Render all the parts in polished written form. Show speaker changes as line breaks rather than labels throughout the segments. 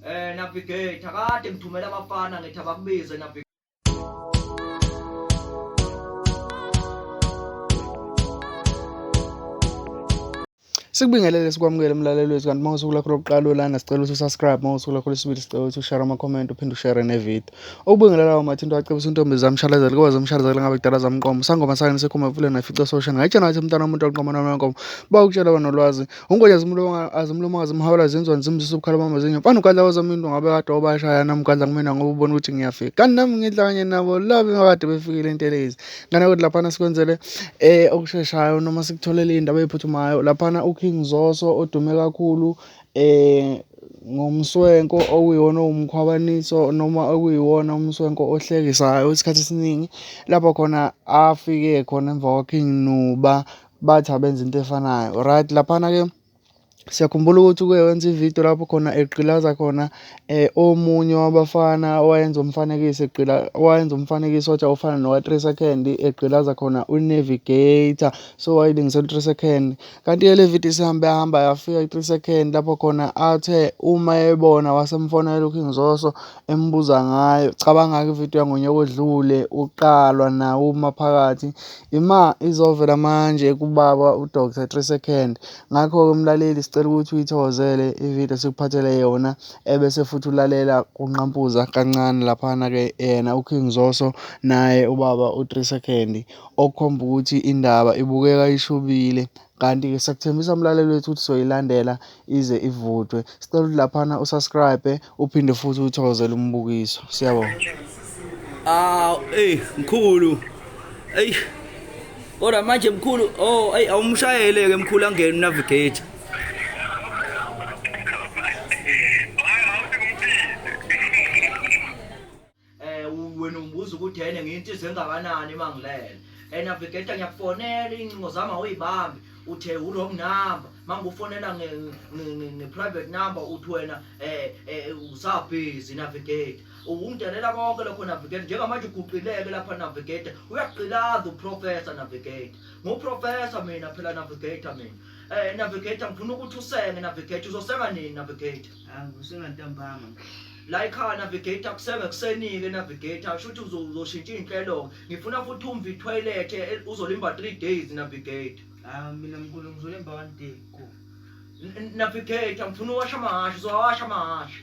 Navigate akade ngithumela abafana ngithi abakubize navigate.
Sikubingelele sikwamukele umlaleli wethu kanti mawusuku lakho lokuqala lana sicela ukuthi usubscribe, mawusuku lakho lesibili sicela ukuthi ushare ama-comment uphinde ushare nevidiyo. Okubingelelayo mathinto acebisa untombi zamshalazela kuba zamshalazela ngabe kudala zamqomo sangoma sakhe sekhoma vule nafica social ngayitshena ngathi umntana womuntu oqoma noma wenkomo bawukutshela banolwazi ungoja azimlomo azimhawula zenziwa nzimzisa ubukhala bamazinyo mfana ukadla wazamintu ngabe kade obashaya nami ukadla kumina ngoba ubona ukuthi ngiyafika kanti nami ngidla kanye nabo labo kade befikile intelezi ngana ukuthi laphana sikwenzele okusheshayo noma sikutholele indaba eziphuthumayo laphana King Zoso odume kakhulu ngomswenko okuyiwona umkhwabaniso noma okuyiwona umswenko ohlekisayo isikhathi esiningi lapho khona afike khona emva kwa King Nuba bathi abenza into efanayo right laphana ke siyakhumbula ukuthi uke wenza ividiyo lapho khona egqilaza khona omunye wabafana owayenza umfanekiso othi ufana nowa 3 second egqilaza khona uNavigator so wayilingisela 3 second kanti le video sihamba yafika 3 second lapho khona athe uma ebona wasemfonela uKing Zoso embuza ngayo cabanga ke ividiyo yangonyaka odlule uqalwa nawo maphakathi ima izovela manje kubaba uDr 3 second ngakho ke umlaleli sicela ukuthi uyithokozele ividiyo sikuphathele yona ebese futhi ulalela kunqampuza kancane laphana ke yena uKing Zoso naye ubaba u3 second okukhomba ukuthi indaba ibukeka ishubile kanti ke siyakuthembisa umlaleli wethu ukuthi soyilandela ize ivuthwe sicela ukuthi laphana usubscribe uphinde futhi uthokozele umbukiso siyabonga
mkhulu kodwa manje mkhulu awumshayele ke mkhulu angene Navigator
wena umbuza ukuthi yena ngiyintize engakanani mangilele Navigator ngiyakufonela incingo zami awuyibambi uthe wrong number mangufonela nge-private number uthi wena usabhizi Navigator ungidelela konke lokho Navigator njengamanje uguqileke lapha Navigator uyaqhilaza uprofessor Navigator nguprofessor mina phela Navigator mina Navigator ngifuna ukuthi usenge Navigator uzosenga nini Navigator
usenga ntambama
la ekhaya Navigator kusenge kusenike Navigator shuthi uzoshintsha inhlelo ngifuna futhi umva itoilet uzolimba 3 days Navigator
mina mkhulu ngizolemba 1 day go
Navigator ngifuna uwasha amahasha uzowasha amahasha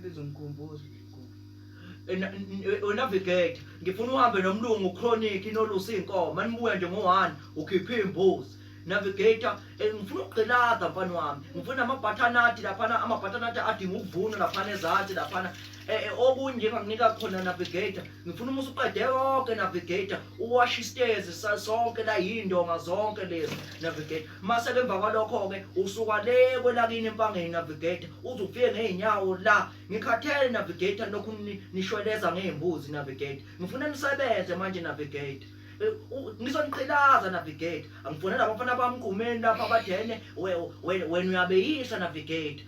bezomkhumbuza
Navigator ngifuna uhambe nomlungu chronic inolusa inkomo manibuya nje ngo1 ukhipha imbuzi Navigator ngifuna ukugqilaza mfana wami ngifuna amabhathanathi laphana amabhathanathi adinga ukuvuna laphana ezansi laphana okunje engakunika khona Navigator ngifuna uma usuqede konke Navigator uwash stairs sonke la yindonga zonke lezi Navigator mase emva kwalokho ke usuka le kwelakini empangeni Navigator uzufike ngeenyawo la ngikhathele Navigator lokhu nishweleza ngezimbuzi Navigator ngifuna nisebenze manje Navigator ngizoniqhilaza Navigator angifonela abafana bamqhumeni lapha abadene wena uyabeyisa Navigator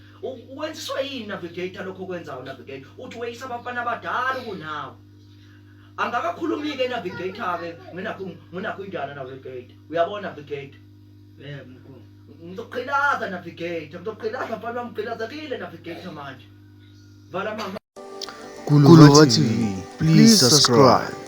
wenziswa yini Navigator lokho kwenzayo Navigator uthi weyisa abafana abadala kunawe angakakhulumi ke Navigator ke nginakho indana Navigator uyabona Navigator
mkhulu
ngizoqhilaza Navigator ngizoqhilaza mfana wamqhilazekile Navigator manje vala mama
Guluva TV please subscribe